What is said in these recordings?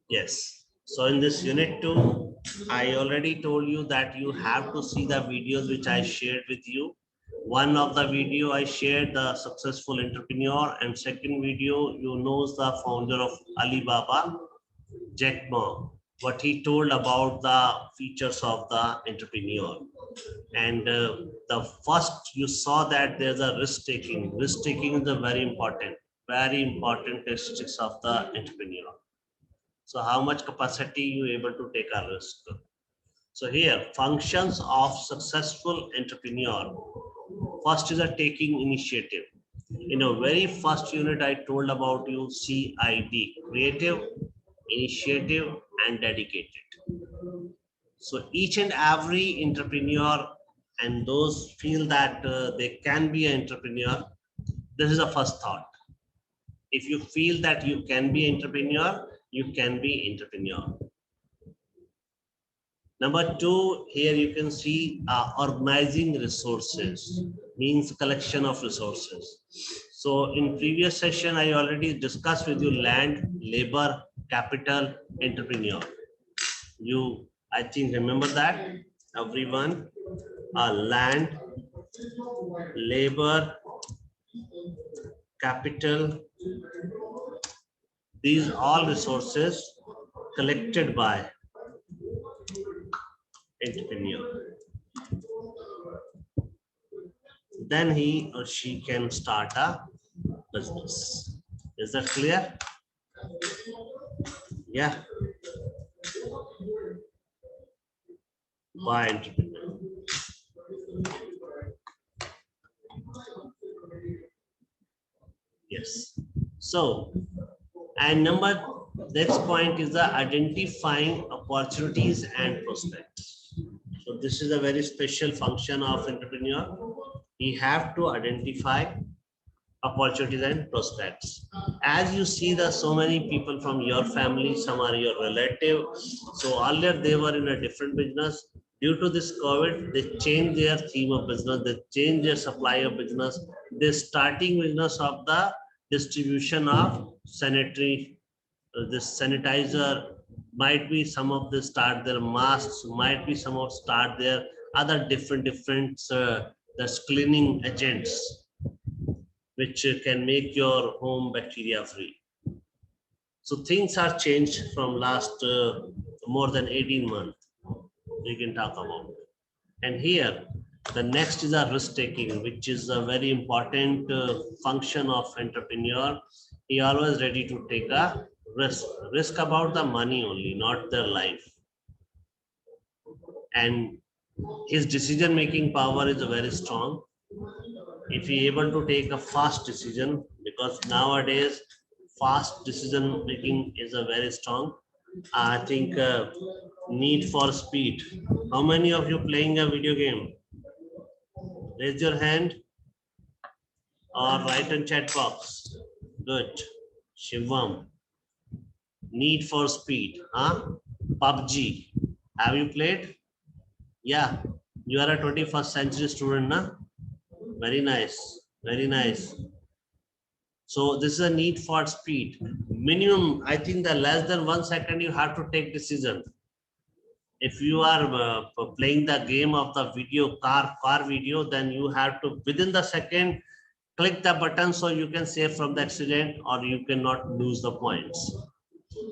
Yes. So in this unit 2, I already told you that you have to see the videos which I shared with you. One of the video I shared the successful entrepreneur, and second video you knows the founder of Alibaba, Jack Ma, what he told about the features of the entrepreneur. And the first you saw that there's a risk taking. Risk taking is a very important characteristics of the entrepreneur. So how much capacity you able to take a risk. So here, functions of successful entrepreneur. First is a taking initiative. In a very first unit, I told about you CID, creative, initiative, and dedicated. So each and every entrepreneur and those feel that they can be an entrepreneur, this is the first thought. If you feel that you can be entrepreneur, you can be entrepreneur. Number 2, here you can see organizing resources, means collection of resources. So in previous session, I already discussed with you land, labor, capital, entrepreneur. You, I think, remember that, everyone, land, labor, capital, these all resources collected by entrepreneur. Then he or she can start a business. Is that clear? Yeah. By entrepreneur. Yes. So, and next point is the identifying opportunities and prospects. So this is a very special function of entrepreneur. He have to identify opportunities and prospects. As you see, there are so many people from your family, some are your relative. So earlier they were in a different business. Due to this COVID, they changed their theme of business, they changed their supply of business. They're starting business of the distribution of sanitary, this sanitizer, might be some of them start their masks, might be some of start their other different the cleaning agents which can make your home bacteria free. So things are changed from last more than 18 months. We can talk about. And here, the next is a risk taking, which is a very important function of entrepreneur. He always ready to take a risk about the money only, not their life. And his decision making power is very strong. If he able to take a fast decision, because nowadays fast decision making is a very strong. I think need for speed. How many of you playing a video game? Raise your hand or write in chat box. Good. Shivam. Need for speed. Huh? PUBG. Have you played? Yeah. You are a 21st century student, na? Very nice. Very nice. So this is a need for speed. Minimum, I think that less than 1 second you have to take decision. If you are playing the game of the video car video, then you have to within the second click the button so you can save from the accident or you cannot lose the points.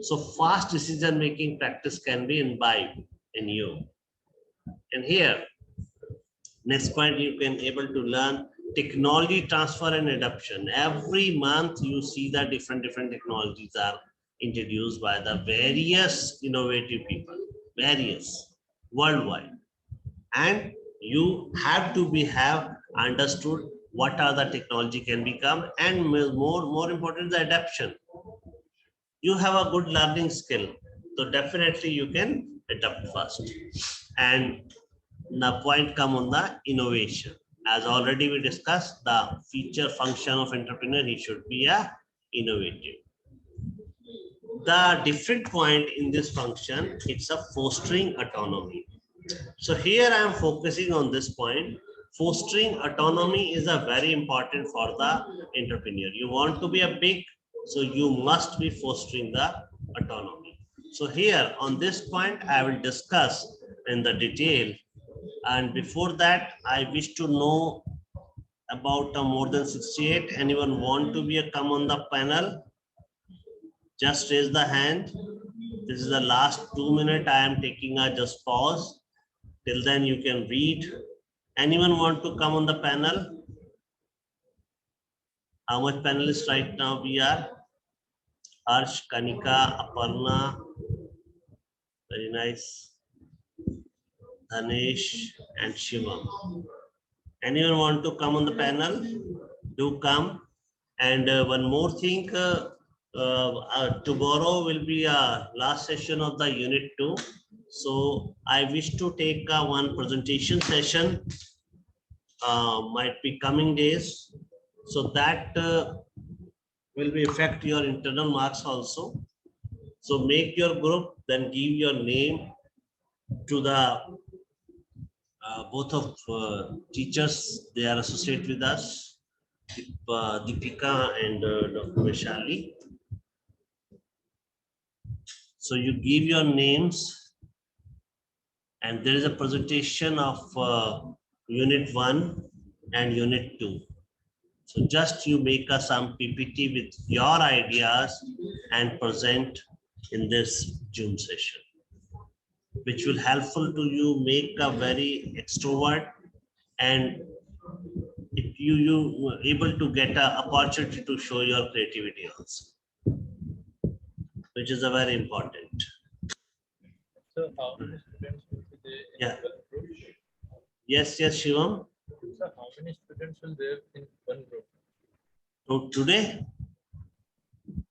So fast decision making practice can be imbibed in you. And here, next point, you can able to learn technology transfer and adoption. Every month you see that different technologies are introduced by the various innovative people, various worldwide. And you have to have understood what are the technology can become, and more important, the adaptation. You have a good learning skill, so definitely you can adapt fast. And the point come on the innovation. As already we discussed, the feature function of entrepreneur, he should be a innovative. The different point in this function, it's a fostering autonomy. So here I am focusing on this point. Fostering autonomy is a very important for the entrepreneur. You want to be a big, So you must be fostering the autonomy. So here on this point, I will discuss in the detail. And before that, I wish to know about more than 68. Anyone want to be a come on the panel? Just raise the hand. This is the last 2 minutes. I am taking a just pause. Till then you can read. Anyone want to come on the panel? How much panelists right now we are? Harsh, Kanika, Aparna. Very nice. Dhanesh and Shivam. Anyone want to come on the panel? Do come. And one more thing, tomorrow will be a last session of the unit 2. So I wish to take one presentation session, might be coming days. So that will be affect your internal marks also. So make your group, then give your name to the both of teachers. They are associated with us, Deepika and Dr. Vishali. So you give your names, and there is a presentation of unit 1 and unit 2. So just you make some PPT with your ideas and present in this Zoom session, which will helpful to you make a very extrovert, and if you able to get an opportunity to show your creativity also, which is a very important. So how many students will be there in Yeah. one group? Yes, Shivam. So how many students will there in one group? So today,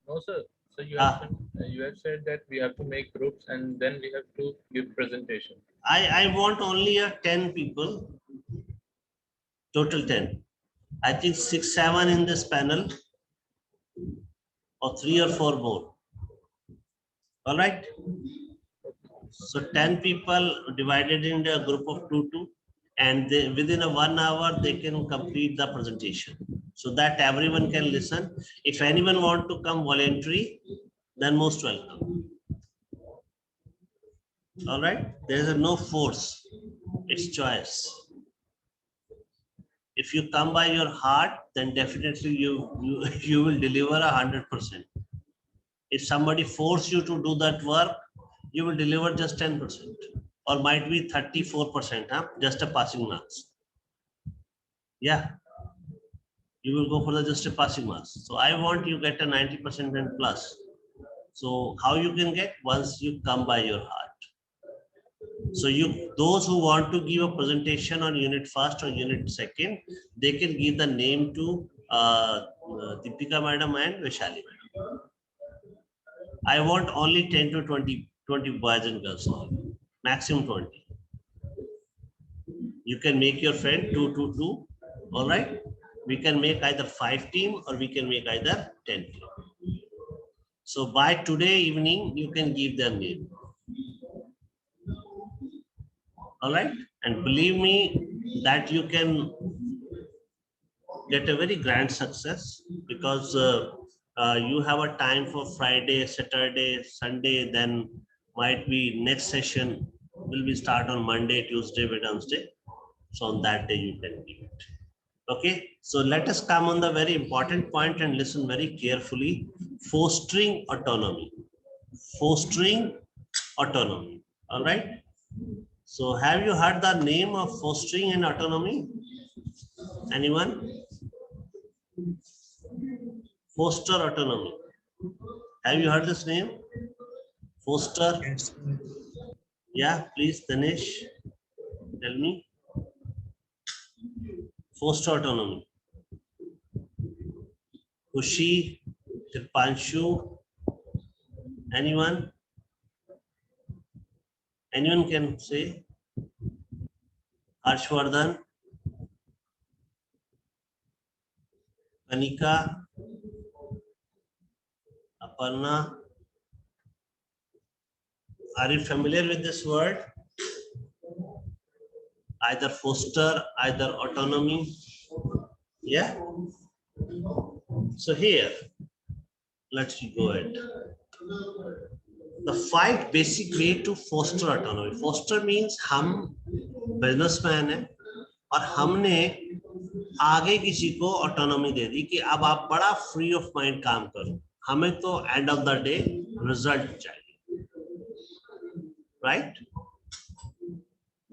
No, sir. So Ah. you have said that we have to make groups and then we have to give presentation. I want only a 10 people, total 10. I think 6, 7 in this panel, or 3 or 4 more. All right. So 10 people divided in a group of 2, and they, within a 1 hour, they can complete the presentation so that everyone can listen. If anyone want to come voluntary, then most welcome. All right. There is no force. It's choice. If you come by your heart, then definitely you will deliver 100%. If somebody force you to do that work, you will deliver just 10%, or might be 34%, huh? Just a passing marks. Yeah, you will go for the just a passing marks. So I want you get a 90% and plus. So how you can get? Once you come by your heart. So those who want to give a presentation on unit first or unit second, they can give the name to Deepika madam and Vishali madam. I want only 10 to 20 boys and girls, maximum 20. You can make your friend 2, 2, 2. All right. We can make either 5 team or we can make either 10 team. So by today evening, you can give their name. All right. And believe me that you can get a very grand success, because you have a time for Friday, Saturday, Sunday, then might be next session will be start on Monday, Tuesday, Wednesday. So on that day you can give it. Okay, so let us come on the very important point and listen very carefully. Fostering autonomy. Fostering autonomy. All right. So have you heard the name of fostering and autonomy? Anyone? Foster autonomy. Have you heard this name? Foster? Yes. Yeah, please, Dinesh, tell me. Foster autonomy. Kushi, Tirpanshu, anyone? Anyone can say? Harshvardhan, Kanika, Aparna. Are you familiar with this word? Either foster, either autonomy. Yeah. So here, let's go ahead. The 5 basic way to foster autonomy. Foster means हम businessman हैं और हमने आगे किसी को autonomy दे दी कि अब आप बड़ा फ्री ऑफ माइंड काम करो, हमें तो end of the day result चाहिए, right?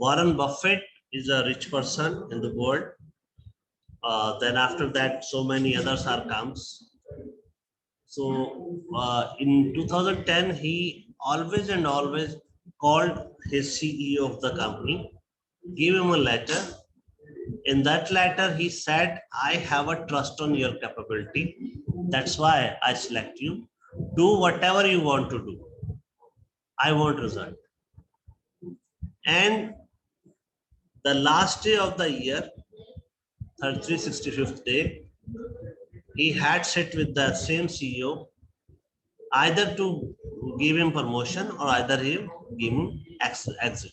Warren Buffett is a rich person in the world. Then after that, so many others are comes. So in 2010, he always and always called his CEO of the company, gave him a letter. In that letter, he said, I have a trust on your capability. That's why I select you. Do whatever you want to do. I want result. And the last day of the year, 365th day, he had sit with the same CEO, either to give him promotion or either him give him exit.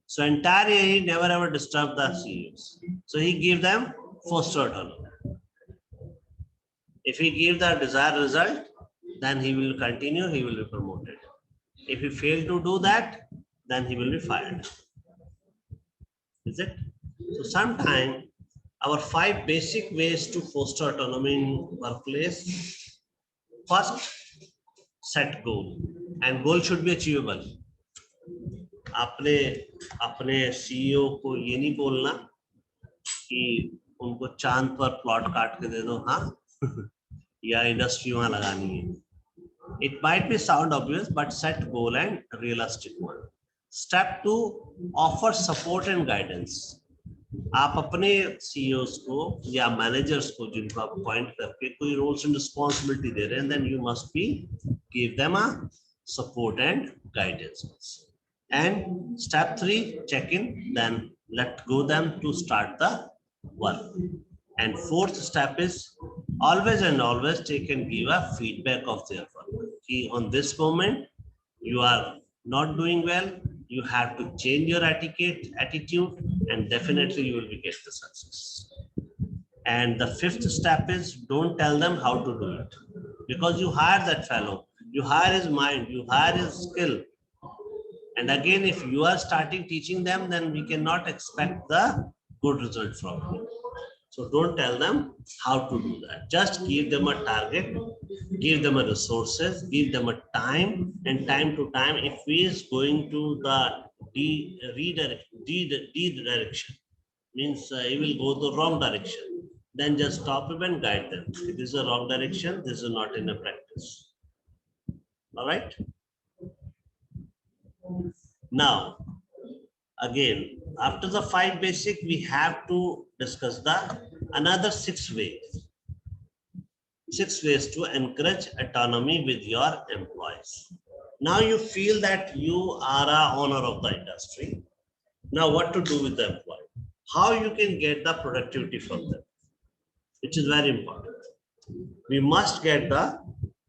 So entire year he never ever disturbed the CEOs. So he gave them foster autonomy. If he gave the desired result, then he will continue, he will be promoted. If he failed to do that, then he will be fired. Is it? So sometimes our 5 basic ways to foster autonomy in workplace. First, set goal, and goal should be achievable. आपने अपने CEO को ये नहीं बोलना कि उनको चांद पर प्लॉट काट के दे दो, हाँ या इंडस्ट्री वहां लगानी है. It might be sound obvious, but set goal and realistic one. Step 2, offer support and guidance. आप अपने CEOs को या managers को जिनको आप अपॉइंट करके कोई roles and responsibility दे रहे हैं, then you must be give them a support and guidance. And step 3, check in, then let go them to start the work. And 4th step is always and always take and give a feedback of their work. Key on this moment, you are not doing well, you have to change your attitude, and definitely you will get the success. And the 5th step is don't tell them how to do it, because you hire that fellow, you hire his mind, you hire his skill. And again, if you are starting teaching them, then we cannot expect the good result from him. So don't tell them how to do that. Just give them a target, give them a resources, give them a time, and time to time, if he is going to the D direction, means he will go the wrong direction, then just stop him and guide them. It is a wrong direction, this is not in a practice. All right. Now, again, after the 5 basic, we have to discuss the another 6 ways. 6 ways to encourage autonomy with your employees. Now you feel that you are a owner of the industry. Now what to do with the employee? How you can get the productivity from them, which is very important. We must get the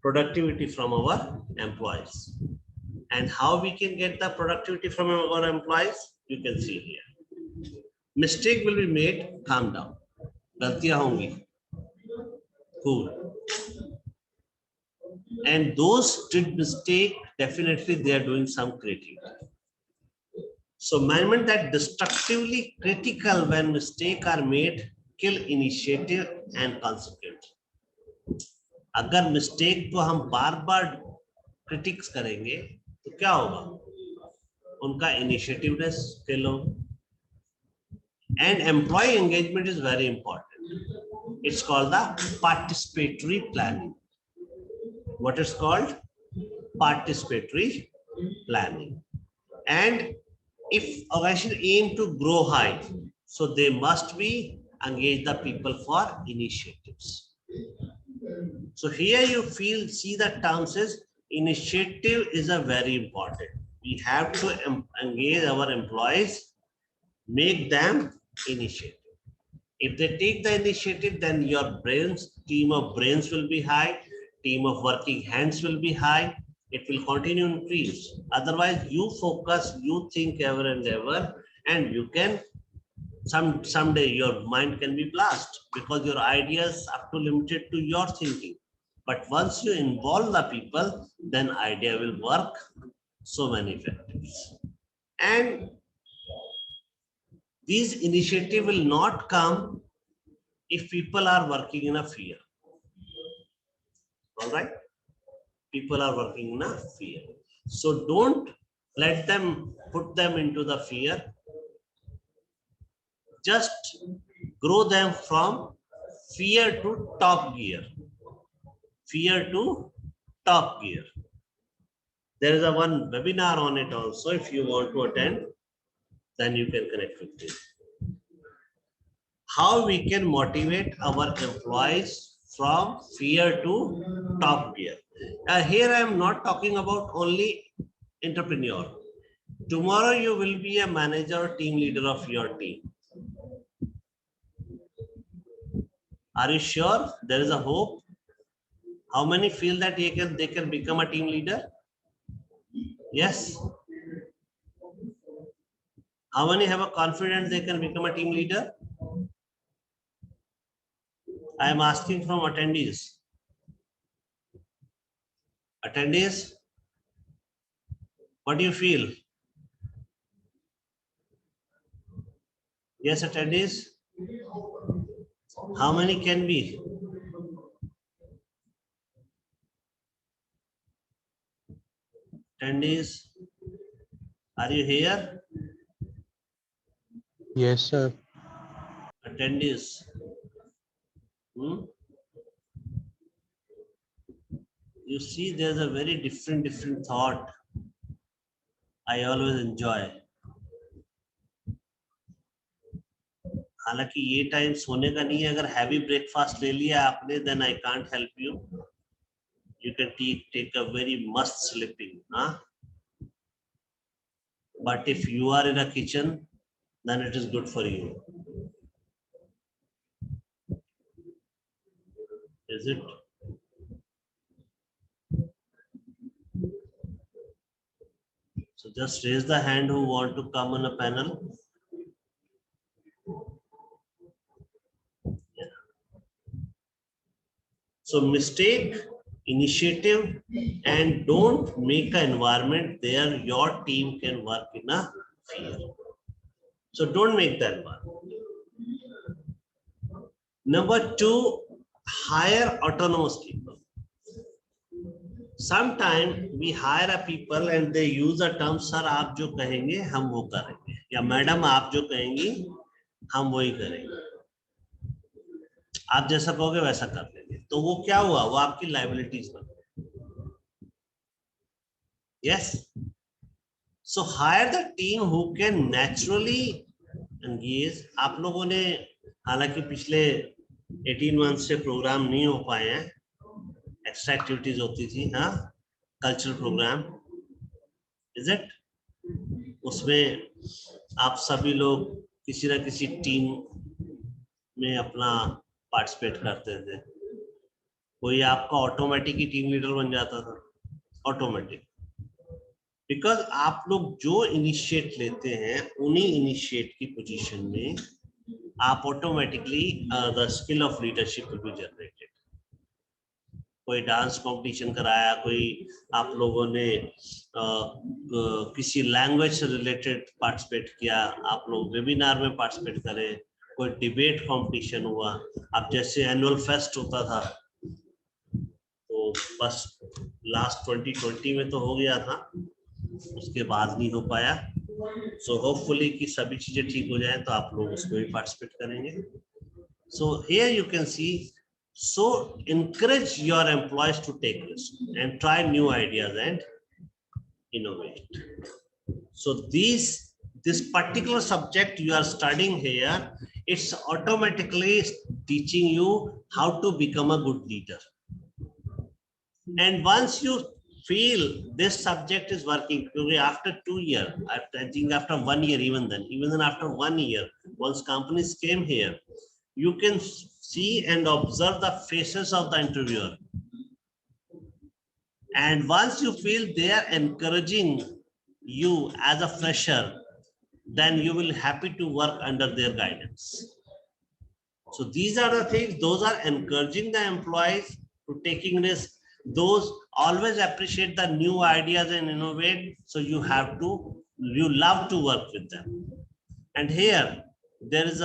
productivity from our employees. And how we can get the productivity from our employees, you can see here. Mistake will be made, calm down. Galtiyan hongi. Cool. And those did mistake, definitely they are doing some creativity. So management that destructively critical when mistakes are made, kill initiative and consequence. अगर mistake को हम बार-बार critics करेंगे, तो क्या होगा? उनका initiativeness kill होगा. And employee engagement is very important. It's called the participatory planning. What is called? Participatory planning. And if organization aim to grow high, so they must be engage the people for initiatives. So here you see the terms is initiative is a very important. We have to engage our employees, make them initiative. If they take the initiative, then your team of brains will be high, team of working hands will be high, it will continue to increase. Otherwise, you focus, you think ever and ever, and you can, someday your mind can be blast because your ideas are too limited to your thinking. But once you involve the people, then idea will work so many effectives. And these initiative will not come if people are working in a fear. All right? People are working in a fear. So don't let them put them into the fear. Just grow them from fear to top gear. Fear to top gear. There is a one webinar on it also. If you want to attend, then you can connect with me. How we can motivate our employees from fear to top gear. Here I am not talking about only entrepreneur. Tomorrow you will be a manager or team leader of your team. Are you sure there is a hope? How many feel that they can become a team leader? Yes. How many have a confidence they can become a team leader? I am asking from attendees. Attendees, what do you feel? Yes, attendees. How many can be? Attendees, are you here? Yes, sir. Attendees. You see, there's a very different thought I always enjoy. हालांकि ये time सोने का नहीं है. अगर heavy breakfast ले लिया आपने, then I can't help you. You can take a very must sleeping, huh? But if you are in a kitchen, then it is good for you. Is it? So just raise the hand who want to come on a panel. Yeah. So mistake, initiative, and don't make an environment there your team can work in a fear. So don't make that environment. Number two, hire autonomous people. Sometimes we hire a people and they use a term, sir आप जो कहेंगे हम वो करेंगे, या madam आप जो कहेंगी हम वही करेंगे, आप जैसा कहोगे वैसा कर लेंगे. तो वो क्या हुआ, वो आपकी लाइबिलिटीज बन गई. Yes. So hire the team who can naturally engage. आप लोगों ने हालांकि पिछले 18 मंथ से प्रोग्राम नहीं हो पाए हैं, एक्स्ट्रा एक्टिविटीज होती थी, हाँ, कल्चरल प्रोग्राम, इज इट? उसमें आप सभी लोग किसी ना किसी टीम में अपना पार्टिसिपेट करते थे. कोई आपका ऑटोमेटिक ही टीम लीडर बन जाता था, ऑटोमेटिक. बिकॉज आप लोग जो इनिशिएट लेते हैं उन्हीं इनिशिएट की पोजीशन में आप automatically the skill of leadership will be generated. कोई डांस कंपटीशन कराया, कोई आप लोगों ने किसी लैंग्वेज से रिलेटेड पार्टिसिपेट किया, आप लोग वेबिनार में पार्टिसिपेट करें, कोई डिबेट कंपटीशन हुआ. अब जैसे एनुअल फेस्ट होता था तो बस लास्ट 2020 में तो हो गया था, उसके बाद नहीं हो पाया. सो होपफुली कि सभी चीजें ठीक हो जाए तो आप लोग उसमें भी पार्टिसिपेट करेंगे. So here you can see. So encourage your employees to take risks and try new ideas and innovate. So this particular subject you are studying here, it's automatically teaching you how to become a good leader. And once you feel this subject is working, after 2 years, I think after 1 year, even then after 1 year, once companies came here, you can see and observe the faces of the interviewer. And once you feel they are encouraging you as a fresher, then you will happy to work under their guidance. So these are the things, those are encouraging the employees to taking risk. Those always appreciate the new ideas and innovate. So you love to work with them. And here there is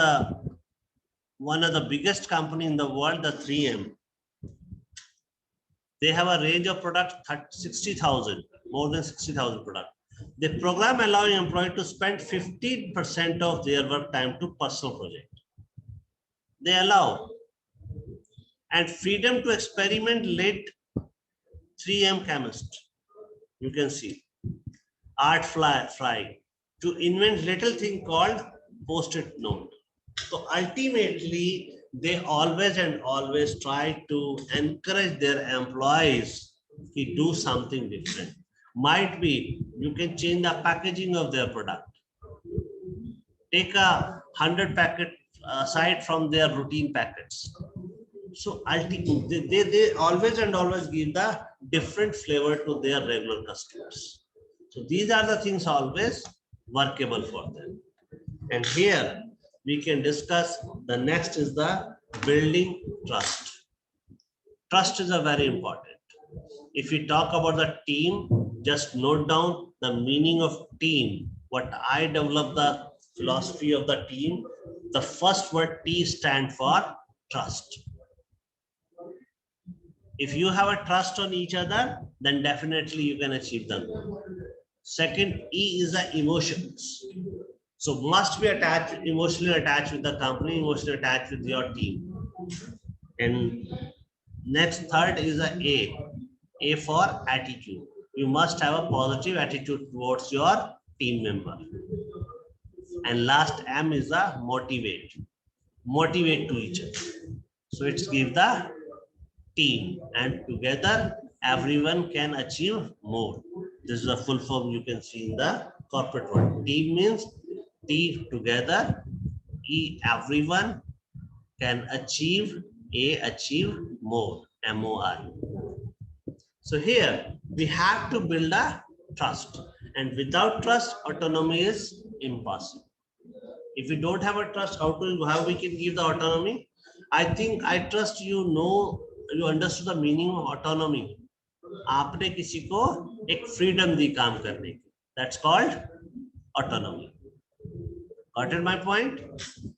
one of the biggest company in the world, the 3M. They have a range of products, 60,000, more than 60,000 products. The program allowing employees to spend 15% of their work time to personal project. They allow. And freedom to experiment led 3M chemist. You can see. Art Fry to invent little thing called post-it note. So ultimately, they always try to encourage their employees to do something different. Might be you can change the packaging of their product. Take 100 packet aside from their routine packets. So ultimately, they always give the different flavor to their regular customers. So these are the things always workable for them. And here we can discuss the next is the building trust. Trust is a very important. If we talk about the team, just note down the meaning of team. What I developed the philosophy of the team, the first word T stand for trust. If you have a trust on each other, then definitely you can achieve them. Second, E is the emotions. So must be attached, emotionally attached with the company, emotionally attached with your team. And next, third is the A for attitude. You must have a positive attitude towards your team member. And last M is the motivate. Motivate to each other. So it's give the team, and together everyone can achieve more. This is a full form you can see in the corporate world. Team means T together, E everyone can achieve, A achieve more, MOR. So here we have to build a trust, and without trust, autonomy is impossible. If we don't have a trust, how we can give the autonomy? I think I trust you understood the meaning of autonomy. आपने किसी को एक freedom दी काम करने की. That's called autonomy. Got it my point?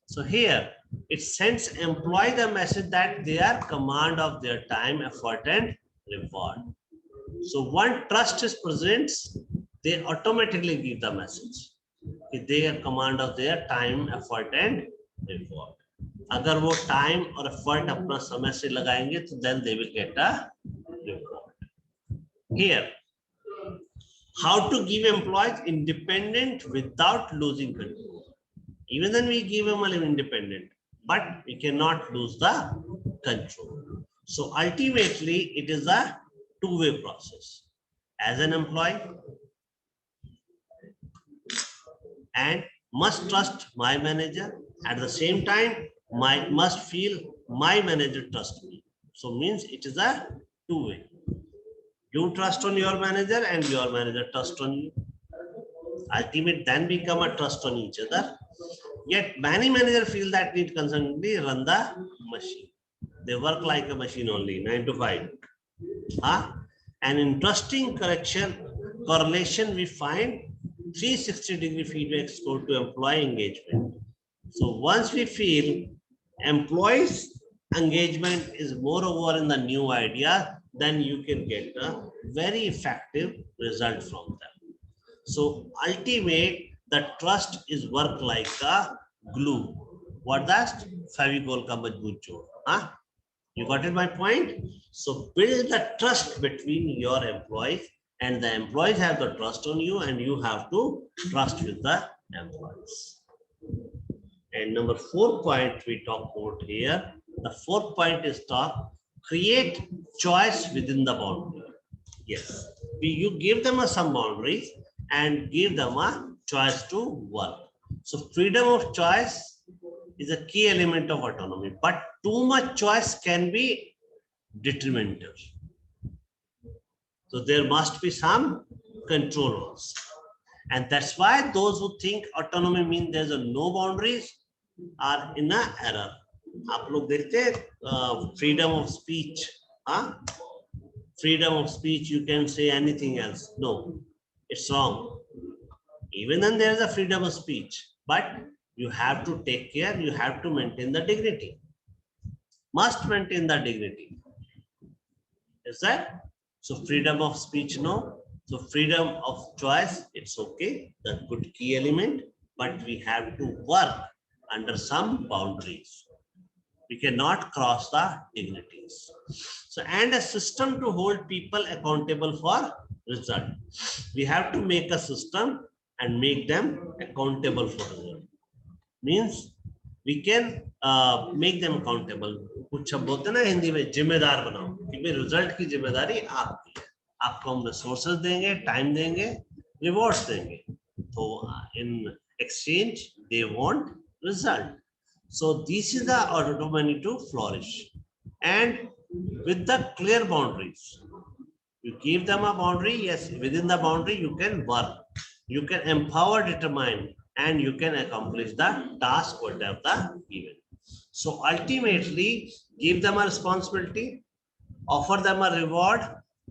So here it sends employee the message that they are command of their time, effort, and reward. So when trust is present, they automatically give the message. They are command of their time, effort, and reward. अगर वो time और effort अपना समय से लगाएंगे तो then they will get a reward. Here, how to give employees independent without losing control. Even then we give them independent, but we cannot lose the control. So ultimately, it is a two-way process. As an employee, and must trust my manager. At the same time, must feel my manager trust me. So means it is a two-way. You trust on your manager and your manager trust on you. Ultimate then become a trust on each other. Yet many managers feel that need constantly run the machine. They work like a machine only, 9 to 5. An interesting correlation we find 360-degree feedback score to employee engagement. So once we feel employees engagement is moreover in the new idea, then you can get a very effective result from them. So ultimate, the trust is work like a glue. What that? Fevicol ka majboot jod. You got it my point? So build the trust between your employees, and the employees have the trust on you, and you have to trust with the employees. And number 4 point we talk about here. The 4th point is create choice within the boundary. Yes, you give them some boundaries and give them a choice to work. So freedom of choice is a key element of autonomy, but too much choice can be detrimental. So there must be some control also. And that's why those who think autonomy means there's no boundaries are in an error. आप लोग देखते हैं freedom of speech Huh? Freedom of speech, you can say anything else. No, it's wrong. Even then there is a freedom of speech, but you have to take care, you have to maintain the dignity. Must maintain the dignity. Is that? So freedom of speech, no. So freedom of choice, it's okay. That's good key element, but we have to work under some boundaries. We cannot cross the dignities. So, and a system to hold people accountable for result. We have to make a system and make them accountable for result. Means we can make them accountable. कुछ शब्द होते हैं ना हिंदी में, जिम्मेदार बनाओ कि भाई रिजल्ट की जिम्मेदारी आपकी है. आपको हम रिसोर्सेज देंगे, टाइम देंगे, रिवॉर्ड्स देंगे. तो in exchange they want result. So this is the autonomy to flourish, and with the clear boundaries. You give them a boundary, yes, within the boundary you can work, you can empower, determine, and you can accomplish the task whatever the given. So ultimately, give them a responsibility, offer them a reward,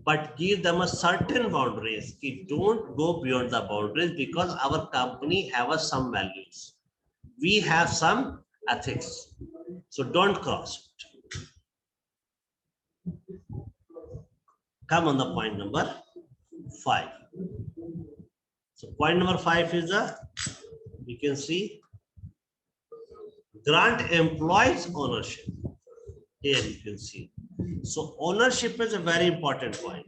but give them a certain boundaries. Don't go beyond the boundaries, because our company have some values. We have some ethics. So don't cross it. Come on the point number 5. So point number 5 is we can see grant employees ownership. Here you can see. So ownership is a very important point.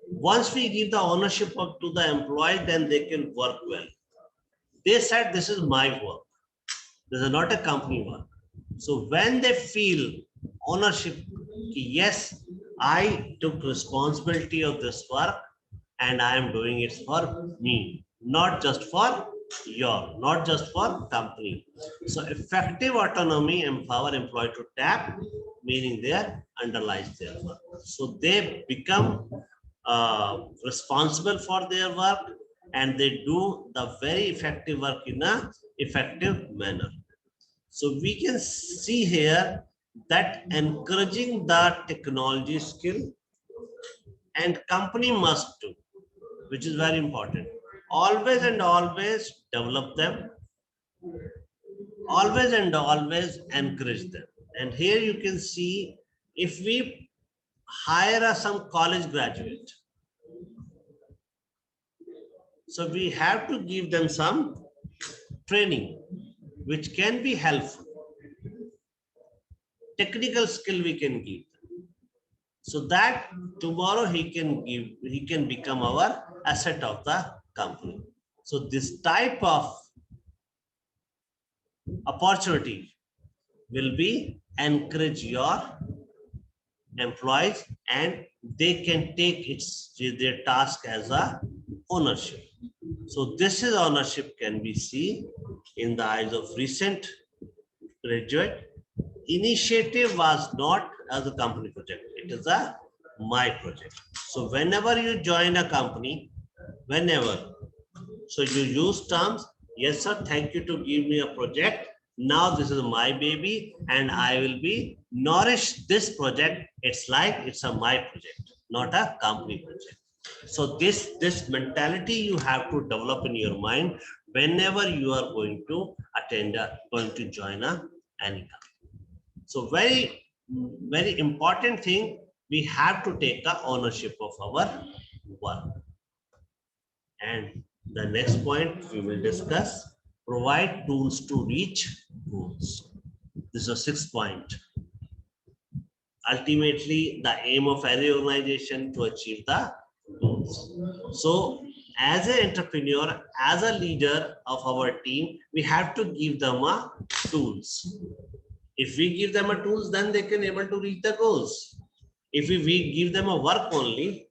Once we give the ownership to the employee, then they can work well. They said, this is my work. This is not a company work. So when they feel ownership, yes, I took responsibility of this work and I am doing it for me, not just for not just for company. So effective autonomy empower employee to tap, meaning they underlies their work. So they become responsible for their work, and they do the very effective work in a effective manner. So we can see here that encouraging the technology skill, and company must do, which is very important. Always and always develop them. Always and always encourage them. And here you can see, if we hire some college graduate, so we have to give them some training which can be helpful. Technical skill we can give them, so that tomorrow he can become our asset of the company. So this type of opportunity will be encourage your employees, and they can take their task as a ownership. So this is ownership can be seen in the eyes of recent graduate. Initiative was not as a company project, it is a my project. So whenever you join a company, so you use terms, yes sir, thank you to give me a project. Now this is my baby and I will be nourish this project. It's like it's a my project, not a company project. So this mentality you have to develop in your mind whenever you are going to join any company. So very important thing, we have to take the ownership of our work. And the next point we will discuss, provide tools to reach goals. This is a 6th point. Ultimately, the aim of any organization to achieve the goals. So as an entrepreneur, as a leader of our team, we have to give them tools. If we give them a tools, then they can able to reach the goals. If we give them a work only,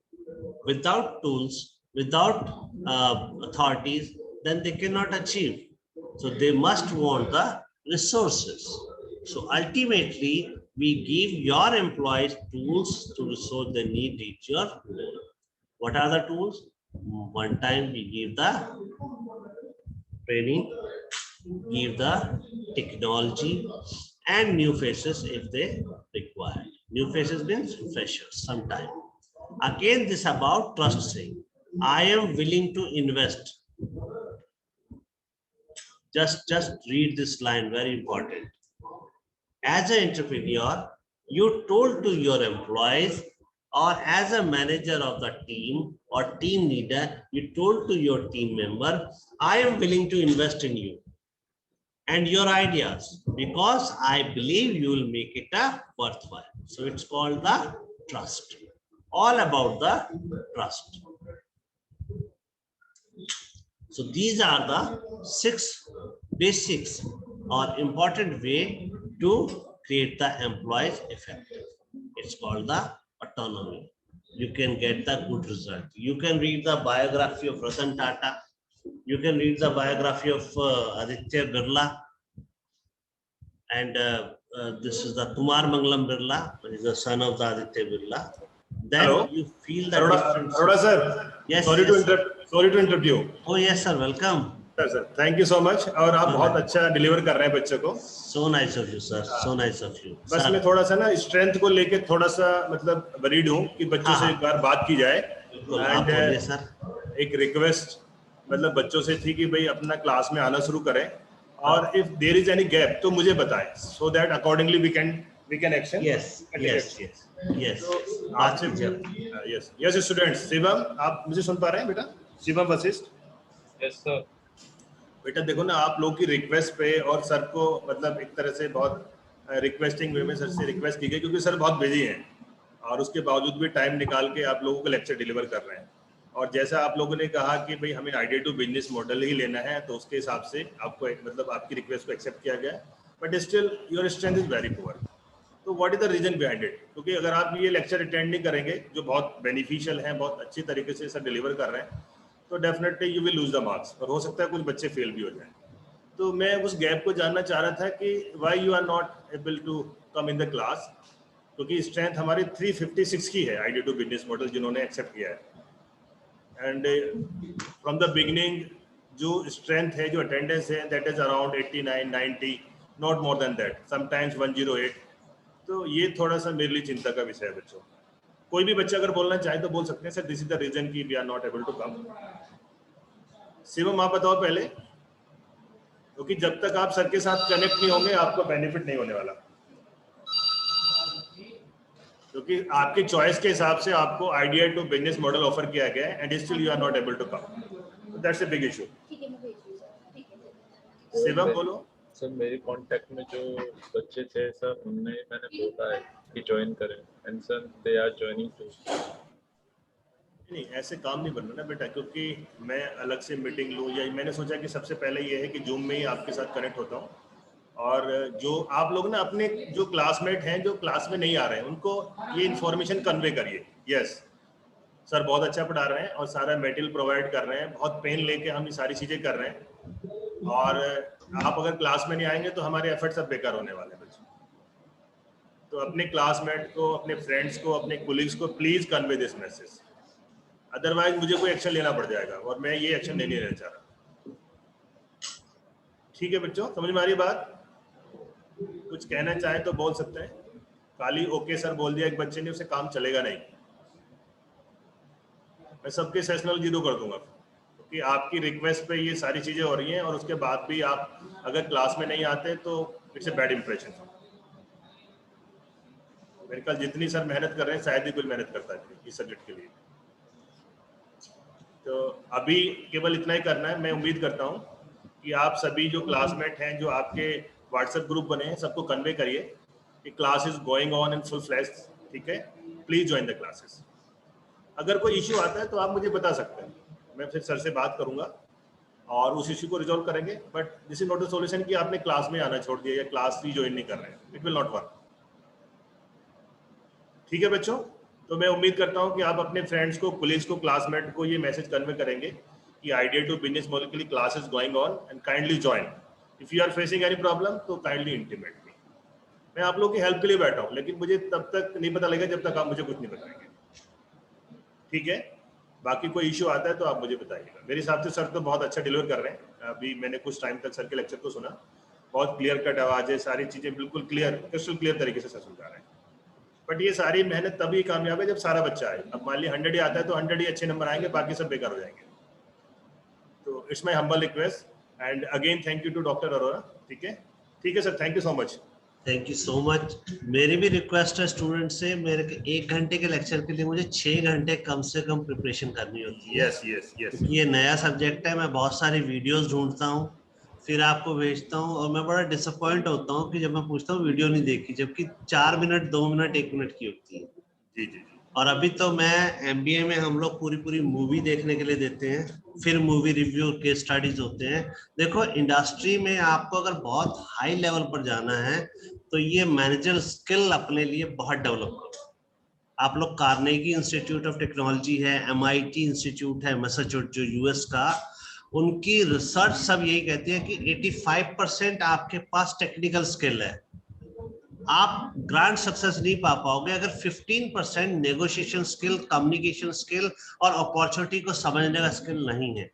without tools, without authorities, then they cannot achieve. So they must want the resources. So ultimately, we give your employees tools to resource they need to reach your goal. What are the tools? One time we give the training, give the technology and new faces if they require. New faces means freshers, sometime. Again, this about trust saying. I am willing to invest. Just read this line, very important. As an entrepreneur, you told to your employees or as a manager of the team or team leader, you told to your team member, I am willing to invest in you and your ideas because I believe you will make it a worthwhile. So it's called the trust. All about the trust. So these are the 6 basics or important way to create the employees effective. It's called the autonomy. You can get the good result. You can read the biography of Ratan Tata. You can read the biography of Aditya Birla. And this is the Kumar Mangalam Birla, who is the son of the Aditya Birla. Then Hello. you feel the Arora, difference. Arora sir, Yes, sorry yes, to interrupt you. Oh yes, sir. Welcome. Sir thank you so much और आप बहुत अच्छा deliver कर रहे हैं बच्चे को. So nice of you, sir. So nice of you. बस Sir, मैं थोड़ा सा ना स्ट्रेंथ को लेके थोड़ा सा मतलब वरीड हूँ कि बच्चों से हाँ. एक बार बात की जाए. बिल्कुल, आप बोलिए सर. एक रिक्वेस्ट मतलब बच्चों से थी कि भाई अपना क्लास में आना शुरू करें और if there is any gap तो मुझे बताएं so that accordingly we can action. Yes, yes, yes, yes. आपसे यस स्टूडेंट्स. शिवम, आप मुझे सुन पा रहे हैं बेटा? शिवम वशिष्ठ. Yes, sir. बेटा देखो ना, आप लोग की रिक्वेस्ट पे और सर को मतलब एक तरह से बहुत रिक्वेस्टिंग वे में सर से रिक्वेस्ट की गई क्योंकि सर बहुत बिजी हैं और उसके बावजूद भी टाइम निकाल के आप लोगों को लेक्चर डिलीवर कर रहे हैं. और जैसा आप लोगों ने कहा कि भाई हमें आइडिया टू बिजनेस मॉडल ही लेना है तो उसके हिसाब से आपको मतलब आपकी रिक्वेस्ट को एक्सेप्ट किया गया. But still your strength is very poor. तो what is the reason behind it? क्योंकि अगर आप ये लेक्चर अटेंड नहीं करेंगे जो बहुत बेनिफिशियल है, बहुत अच्छी तरीके से सर डिलीवर कर रहे हैं, तो definitely you will lose the marks और हो सकता है कुछ बच्चे फेल भी हो जाएं. तो मैं उस गैप को जानना चाह रहा था कि why you are not able to come in the class, क्योंकि स्ट्रेंथ हमारी 356 की है आइडिया टू बिजनेस मॉडल जिन्होंने एक्सेप्ट किया है. एंड फ्रॉम द बिगिनिंग जो स्ट्रेंथ है, जो अटेंडेंस है, that is around 89, 90, not more than that, sometimes 108. तो ये थोड़ा सा मेरे लिए चिंता का विषय है बच्चों. कोई भी बच्चा अगर बोलना चाहे तो बोल सकते हैं sir, this is the reason कि we are not able to come. Shivam आप बताओ पहले, क्योंकि जब तक आप सर के साथ कनेक्ट नहीं होंगे आपको बेनिफिट नहीं होने वाला, क्योंकि आपकी चॉइस के हिसाब से आपको idea to business model offer किया गया है and still you are not able to come. That's a big issue. Shivam बोलो. सर मेरे कांटेक्ट में जो बच्चे थे सर उनने मैंने बोला है कि ज्वाइन करें and sir they are joining too. नहीं, ऐसे काम नहीं बनना ना बेटा, क्योंकि मैं अलग से मीटिंग लूँ या मैंने सोचा कि सबसे पहले ये है कि जूम में ही आपके साथ कनेक्ट होता हूँ और जो आप लोग ना अपने जो क्लासमेट हैं जो क्लास में नहीं आ रहे हैं उनको ये इन्फॉर्मेशन कन्वे करिए. यस सर बहुत अच्छा पढ़ा रहे हैं और सारा मटेरियल प्रोवाइड कर रहे हैं, बहुत पेन लेके हम ये सारी चीज़ें कर रहे हैं और आप अगर क्लास में नहीं आएंगे तो हमारे एफर्ट सब बेकार होने वाले हैं बच्चों. तो अपने क्लासमेट को, अपने फ्रेंड्स को, अपने कोलिग्स को please convey this message, otherwise मुझे कोई एक्शन लेना पड़ जाएगा और मैं ये एक्शन नहीं लेना चाह रहा. ठीक है बच्चों, समझ में आ रही बात? कुछ कहना चाहे तो बोल सकते हैं. खाली ओके सर बोल दिया एक बच्चे ने, उसे काम चलेगा नहीं. मैं सबके सेशनल जीरो कर दूंगा क्योंकि आपकी रिक्वेस्ट पे ये सारी चीजें हो रही हैं और उसके बाद भी आप अगर क्लास में नहीं आते तो इट्स ए बैड इंप्रेशन. मेरे ख्याल जितनी सर मेहनत कर रहे हैं शायद ही कोई मेहनत करता है इस सब्जेक्ट के लिए. तो अभी केवल इतना ही करना है. मैं उम्मीद करता हूँ कि आप सभी जो क्लासमेट हैं, जो आपके व्हाट्सएप ग्रुप बने हैं, सबको कन्वे करिए कि class is going on in full flash. ठीक है, प्लीज ज्वाइन द क्लासेस. अगर कोई इश्यू आता है तो आप मुझे बता सकते हैं, मैं फिर सर से बात करूंगा और उस इश्यू को रिजॉल्व करेंगे. But this is not a solution कि आपने क्लास में आना छोड़ दिया या क्लास ही ज्वाइन नहीं कर रहे हैं. It will not work. ठीक है बच्चों, तो मैं उम्मीद करता हूं कि आप अपने फ्रेंड्स को, कोलिग्स को, क्लासमेट को ये मैसेज कन्वे करेंगे कि आइडिया टू बिजनेस मॉडल के लिए class is going on and kindly join. If you are facing any problem तो काइंडली इंटीमेट मी. मैं आप लोगों की हेल्प के लिए बैठा हूं, लेकिन मुझे तब तक नहीं पता लगेगा जब तक आप मुझे कुछ नहीं बताएंगे. ठीक है, बाकी कोई इश्यू आता है तो आप मुझे बताइएगा. मेरे हिसाब से सर तो बहुत अच्छा डिलीवर कर रहे हैं. अभी मैंने कुछ टाइम तक सर के लेक्चर को सुना, बहुत क्लियर कट आवाज है, सारी चीजें बिल्कुल क्लियर, क्रिस्टल क्लियर तरीके से सर समझा रहे हैं. बट ये सारी मेहनत तभी कामयाब है जब सारा बच्चा आए। अब मान लिया 100 ही आता है तो 100 ही अच्छे नंबर आएंगे, बाकी सब बेकार हो जाएंगे। तो it's my humble request and again thank you to doctor Arora. ठीक है sir, thank you so much. Thank you so much. मेरी भी रिक्वेस्ट है स्टूडेंट से, मेरे के 1 घंटे के लेक्चर के लिए मुझे 6 घंटे कम से कम प्रिपरेशन करनी होती है। Yes yes yes. क्योंकि ये नया सब्जेक्ट है, मैं बहुत सारी वीडियोस ढूंढता हूँ, फिर आपको भेजता हूँ, और मैं बड़ा डिसअपॉइंट होता हूँ कि जब मैं पूछता हूँ वीडियो नहीं देखी, जबकि 4 मिनट 2 मिनट 1 मिनट की होती है। जी जी जी। और अभी तो मैं MBA में हम लोग पूरी मूवी देखने के लिए देते हैं, फिर मूवी रिव्यू के स्टडीज होते हैं। देखो इंडस्ट्री में आपको अगर बहुत हाई लेवल पर जाना है तो ये मैनेजर स्किल अपने लिए बहुत डेवलप करो। आप लोग कार्नेगी इंस्टीट्यूट ऑफ टेक्नोलॉजी है, MIT इंस्टीट्यूट है मैसाचुसेट्स जो US का, उनकी रिसर्च सब यही कहती है कि 85% आपके पास टेक्निकल स्किल है। आप ग्रांड सक्सेस नहीं पा पाओगे अगर 15% नेगोशिएशन स्किल, कम्युनिकेशन स्किल और अपॉर्चुनिटी को समझने का स्किल नहीं है।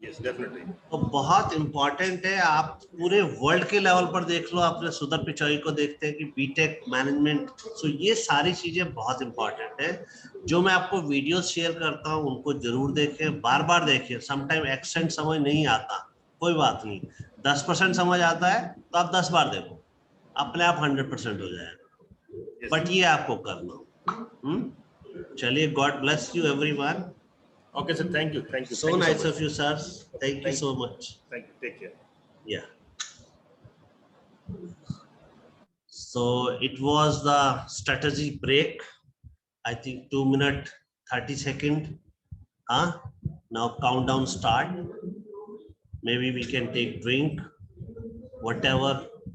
Yes definitely. तो बहुत इंपॉर्टेंट है। आप पूरे वर्ल्ड के लेवल पर देख लो, आपने सुधर पिचाई को देखते हैं कि बीटेक मैनेजमेंट, सो ये सारी चीजें बहुत इंपॉर्टेंट है। जो मैं आपको वीडियो शेयर करता हूँ उनको जरूर देखें, बार बार देखें। समटाइम एक्सेंट समझ नहीं आता, कोई बात नहीं, 10% समझ आता है तो आप 10 बार देखो, अपने आप 100% हो जाएगा। बट ये आपको करना। चलिए, God bless you everyone. Okay sir, thank you So nice of you, sir. Thank you so much. Thank you, take care. Yeah. So it was the strategy break. I think 2 minute 30 second. Now countdown start. Maybe we can take drink, whatever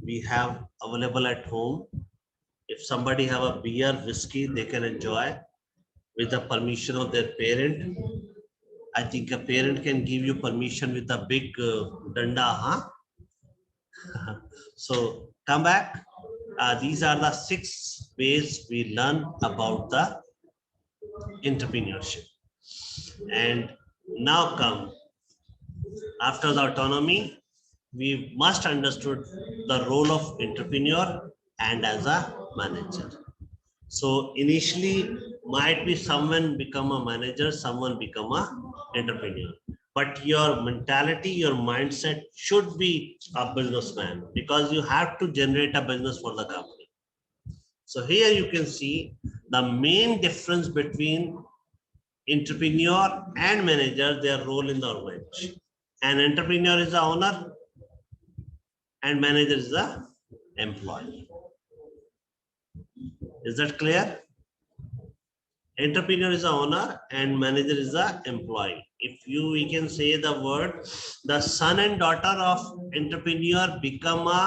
we have available at home. If somebody have a beer, whiskey, they can enjoy with the permission of their parent. I think a parent can give you permission with a big danda, huh? So come back. These are the 6 ways we learn about the entrepreneurship. And now come, after the autonomy, we must understood the role of entrepreneur and as a manager. So initially might be someone become a manager, someone become a entrepreneur, but your mentality, your mindset should be a businessman, because you have to generate a business for the company. So here you can see the main difference between entrepreneur and manager, their role in the organization. An entrepreneur is the owner and manager is the employee. Is that clear? Entrepreneur is the owner and manager is the employee. If we can say the word, the son and daughter of entrepreneur become a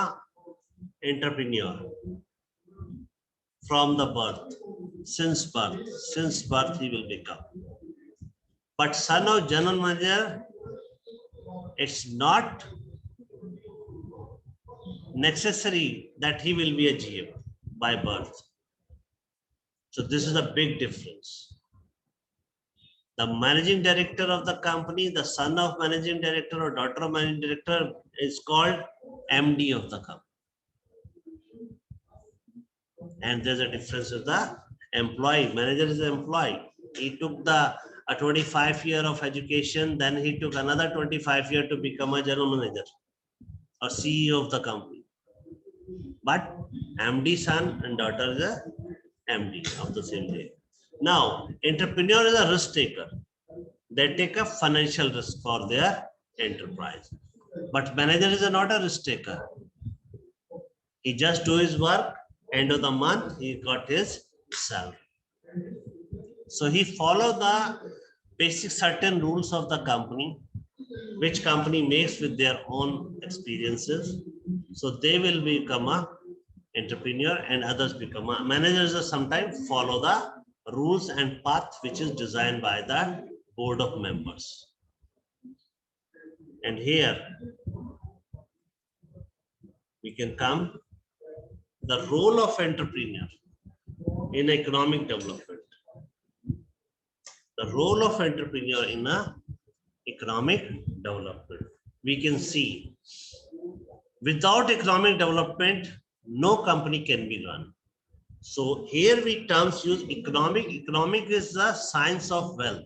entrepreneur from the birth, since birth he will become. But son of general manager, it's not necessary that he will be a GM by birth. So this is a big difference. The managing director of the company, the son of managing director or daughter of managing director, is called MD of the company. And there's a difference with the employee. Manager is the employee. He took the 25 year of education, then he took another 25 year to become a general manager or CEO of the company. But MD son and daughter is a MD of the same day. Now, entrepreneur is a risk taker. They take a financial risk for their enterprise. But manager is not a risk taker. He just do his work, end of the month, he got his salary. So he follow the basic certain rules of the company, which company makes with their own experiences. So they will become a entrepreneur and others become a managers. Sometimes follow the rules and path which is designed by the board of members. And here we can come the role of entrepreneur in economic development. The role of entrepreneur in a economic development. We can see without economic development, no company can be run. So here we terms use economic. Economic is the science of wealth.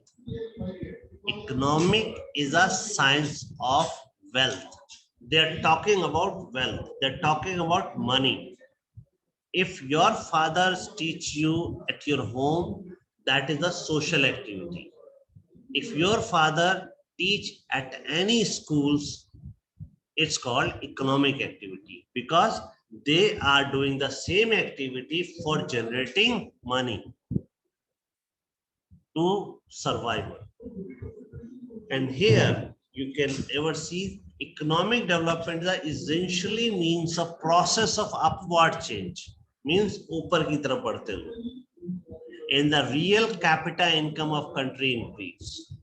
Economic is a science of wealth. They're talking about wealth. They're talking about money. If your fathers teach you at your home, that is a social activity. If your father teach at any schools, it's called economic activity because they are doing the same activity for generating money to survival. And here you can ever see economic development is essentially means a process of upward change, means ऊपर की तरफ बढ़ते हुए. And the real capita income of country increase.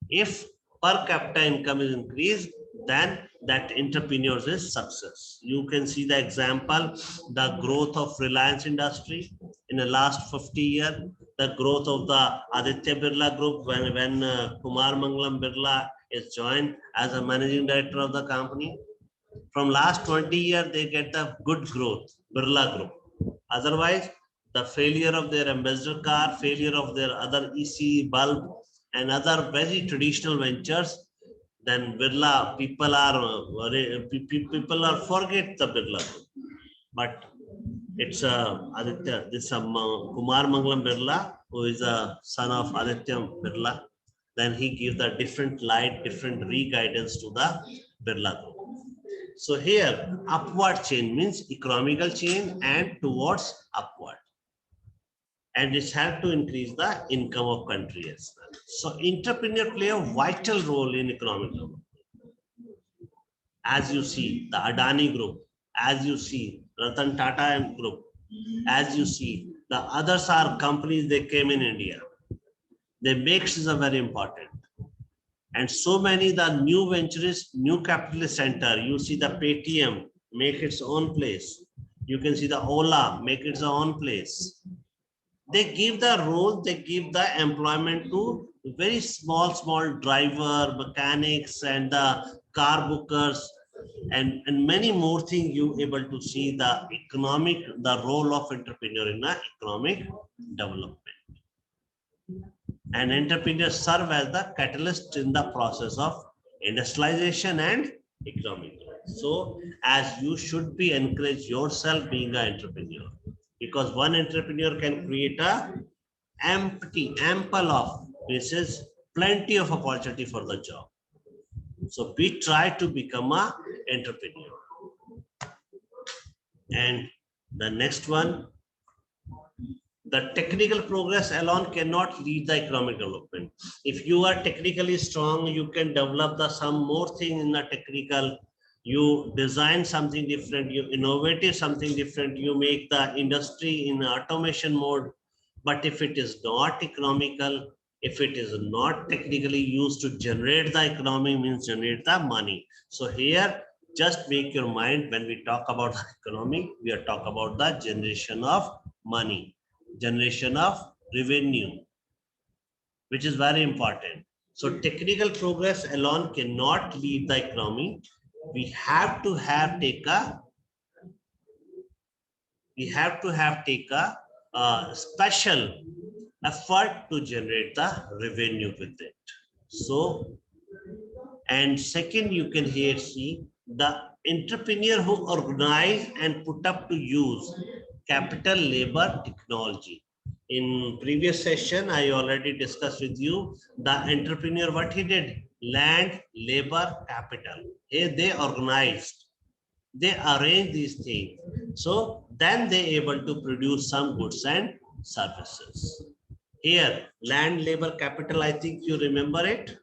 If per capita income is increased, then that entrepreneurs is success. You can see the example, the growth of Reliance industry in the last 50 years, the growth of the Aditya Birla Group when Kumar Mangalam Birla is joined as a managing director of the company. From last 20 years, they get the good growth, Birla Group. Otherwise, the failure of their ambassador car, failure of their other EC bulb and other very traditional ventures, then Birla people are forget the Birla Group. But it's Aditya, this Kumar Mangalam Birla, who is a son of Aditya Birla. Then he gives the different light, different re-guidance to the Birla Group. So here, upward change means economical change and towards upward. And it's helped to increase the income of country as well. So entrepreneur play a vital role in economic development. As you see, the Adani Group, as you see, Ratan Tata Group, as you see, the others are companies, they came in India. The mix is a very important. And so many, the new ventures, new capitalist center, you see the Paytm make its own place. You can see the Ola make its own place. They give the role, they give the employment to very small driver, mechanics, and the car bookers, and many more things you able to see the economic, the role of entrepreneur in the economic development. And entrepreneurs serve as the catalyst in the process of industrialization and economic growth. So as you should be encourage yourself being an entrepreneur, because one entrepreneur can create a ample of places, plenty of opportunity for the job. So we try to become an entrepreneur. And the next one, the technical progress alone cannot lead the economic development. If you are technically strong, you can develop some more thing in the technical. You design something different, you innovative something different, you make the industry in automation mode. But if it is not economical, if it is not technically used to generate the economy, means generate the money. So here, just make your mind, when we talk about the economy, we are talking about the generation of money, generation of revenue, which is very important. So technical progress alone cannot lead the economy. We have to have take a special effort to generate the revenue with it. So, and second, you can here see the entrepreneur who organize and put up to use capital, labor, technology. In previous session, I already discussed with you the entrepreneur, what he did, land, labor, capital. Here they organized, they arrange these things. So then they able to produce some goods and services. Here, land, labor, capital, I think you remember it.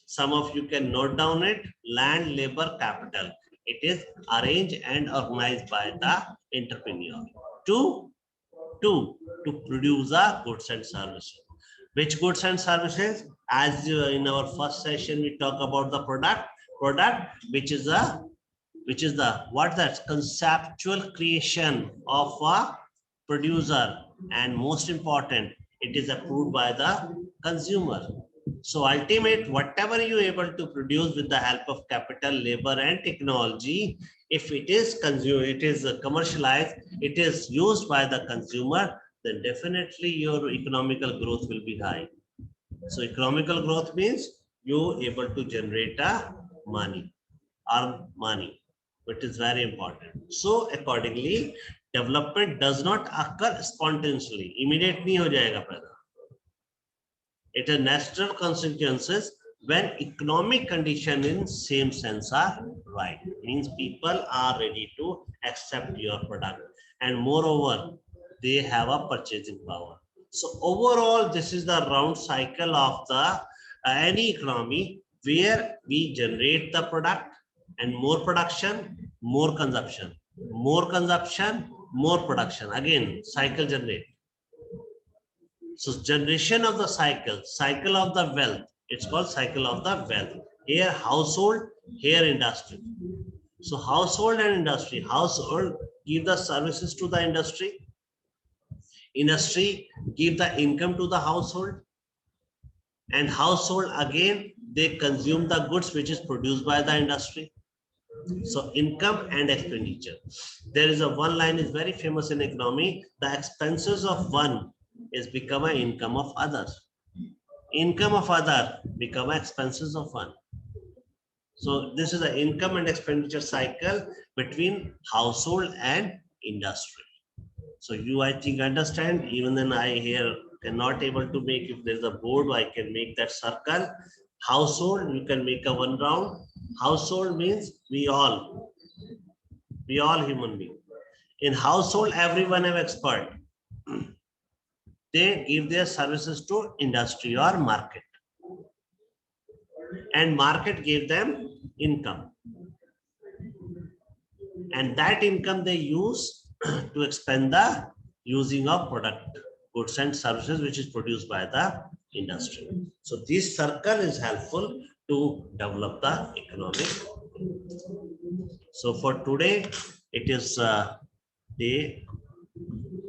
Some of you can note down it, land, labor, capital. It is arranged and organized by the entrepreneur to produce the goods and services. Which goods and services? As in our first session, we talk about the product, which is the what that conceptual creation of a producer, and most important, it is approved by the consumer. So ultimate, whatever you able to produce with the help of capital, labor, and technology, if it is consumed, it is commercialized, it is used by the consumer, then definitely your economical growth will be high. So economical growth means you able to generate a money, earn money, which is very important. So accordingly, development does not occur spontaneously. Immediate नहीं हो जाएगा पैदा. It is natural consequences when economic condition in same sense are right. Means people are ready to accept your product, and moreover, they have a purchasing power. So overall, this is the round cycle of the any economy where we generate the product, and more production, more consumption, more consumption, more production. Again, cycle generate. So generation of the cycle of the wealth, it's called cycle of the wealth. Here household, here industry. So household and industry, household give the services to the industry. Industry give the income to the household. And household again, they consume the goods which is produced by the industry. So income and expenditure. There is a one line is very famous in economy. The expenses of one is become an income of others. Income of other become expenses of one. So this is an income and expenditure cycle between household and industry. So you, I think, understand. Even then, I here cannot able to make. If there is a board, I can make that circle. Household, you can make a one round. Household means we all human beings. In household, everyone have expert. They give their services to industry or market, and market gave them income, and that income they use to expand the using of product, goods and services which is produced by the industry. So this circle is helpful to develop the economic. So for today, it is day,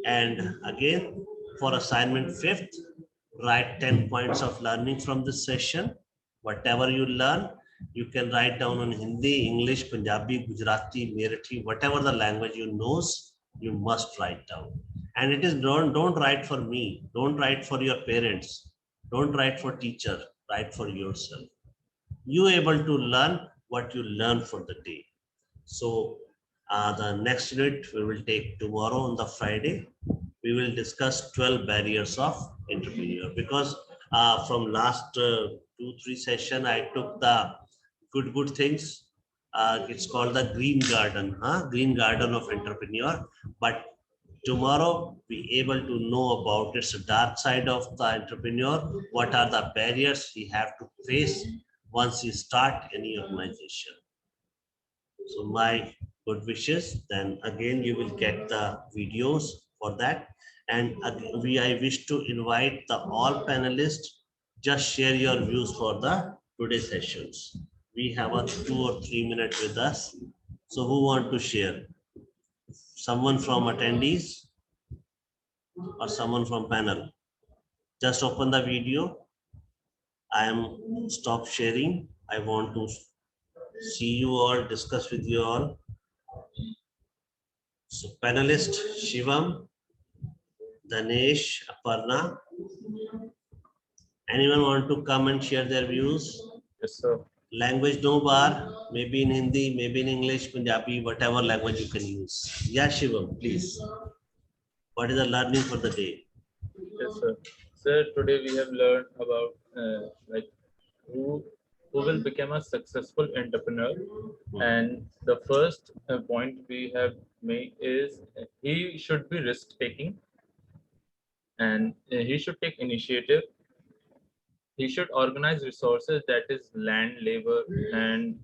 and again for assignment 5th, write 10 points of learning from this session. Whatever you learn, you can write down on Hindi, English, Punjabi, Gujarati, Marathi, whatever the language you knows, you must write down. And it is don't write for me, don't write for your parents, don't write for teacher, write for yourself. You able to learn what you learn for the day. So the next unit we will take tomorrow on the Friday. We will discuss 12 barriers of entrepreneur, because from last 2-3 session I took the good things. It's called the green garden, green garden of entrepreneur. But tomorrow we able to know about its dark side of the entrepreneur. What are the barriers he have to face once you start any organization? So my good wishes. Then again, you will get the videos for that. And I wish to invite the all panelists, just share your views for the today's sessions. We have a 2 or 3 minutes with us. So who want to share? Someone from attendees or someone from panel? Just open the video. I am stop sharing. I want to see you all, discuss with you all. So panelist Shivam, Danesh, Aparna. Anyone want to come and share their views? Yes, sir. Language no bar, maybe in Hindi, maybe in English, Punjabi, whatever language you can use. Yeah, Shivam, please. What is the learning for the day? Yes, sir. Sir, today we have learned about like who will become a successful entrepreneur, and the first point we have made is he should be risk taking, and he should take initiative. He should organize resources, that is land, labor, and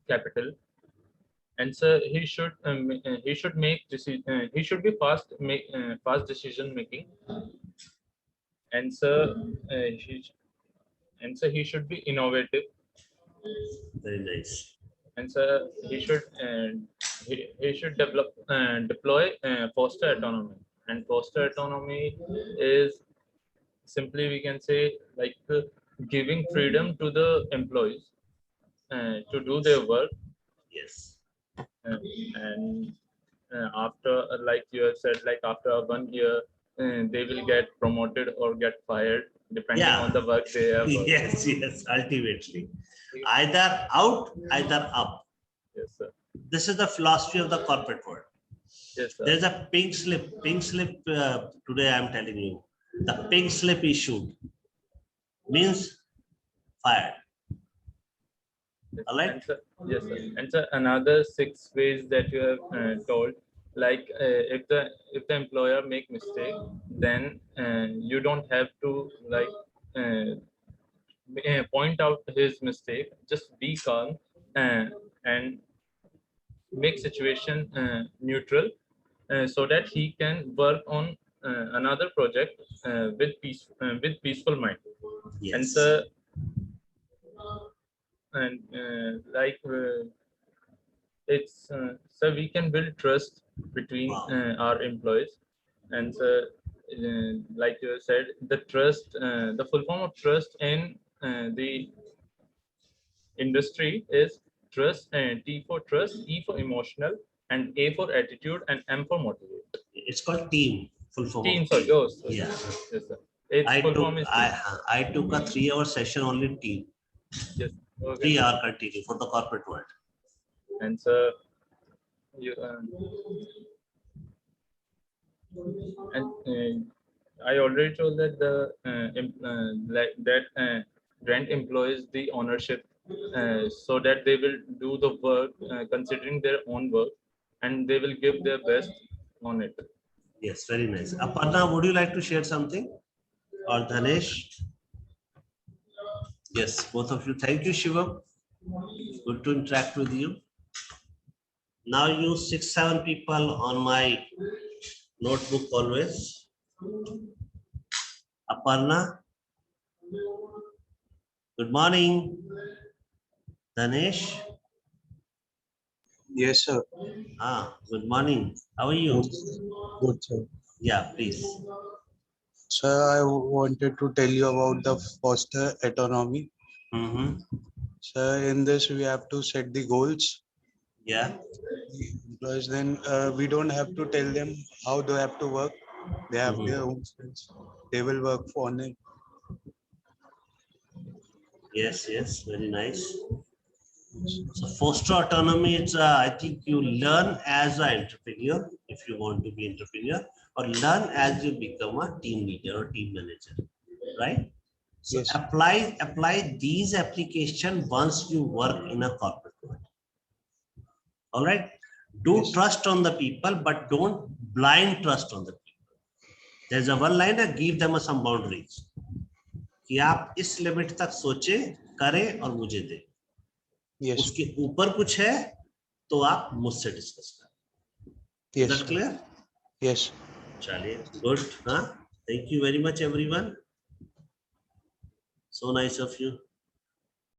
capital. And so he should make he should be fast decision making. And so he should be innovative. Very nice. And so he should deploy foster autonomy. And foster autonomy is simply, we can say, like giving freedom to the employees to do their work, Yes. and after, like you have said, like after 1 year, they will get promoted or get fired depending Yeah. on the work they have worked. Yes, yes, ultimately. Either out, either up. Yes, sir. This is the philosophy of the corporate world. Yes, sir. There's a pink slip, today I'm telling you. The pink slip issued means fired. Yes, All right? and sir, yes, sir. And sir, another 6 ways that you have told, like if the employer make mistake, then you don't have to like point out his mistake. Just be calm and make situation neutral, so that he can work on another project with peaceful mind. And Yes. sir, and it's so we can build trust between Wow. our employees. And so like you said, the trust, the full form of trust in the industry is trust, and T for trust, E for emotional, and A for attitude, and M for motivate. It's called team, full form Team, of sorry. team. Oh, sorry. Yeah. Yes, sir. Its I full took form is team. I took a 3-hour session only in team. Yes. Okay. 3-hour continue for the corporate world. And so you and I already told that the like that grant employees the ownership, so that they will do the work considering their own work, and they will give their best on it. Yes, very nice. Aparna, would you like to share something? Or Dhanesh? Yes, both of you. Thank you, Shivam. Good to interact with you. Now you 6-7 people on my notebook always. Aparna. Good morning. Dhanesh. Yes, sir. Good morning. How are you? Good, sir. Yeah, please. Sir, I wanted to tell you about the foster autonomy. Sir, in this, we have to set the goals. Yeah. Because then we don't have to tell them how they have to work. They have their own skills. They will work on it. Yes, yes, very nice. So foster autonomy, it's I think you learn as an entrepreneur if you want to be entrepreneur, or learn as you become a team leader or team manager, right? So Yes. apply these application once you work in a corporate world. All right. Do Yes. trust on the people, but don't blind trust on the people. There's a one liner, give them some boundaries. कि आप इस limit तक सोचे, करें और मुझे दें. Yes. उसके ऊपर कुछ है तो आप मुझसे डिस्कस करें. Yes. Is that clear? Yes. चलिए, good. Thank you very much, everyone. So nice of you.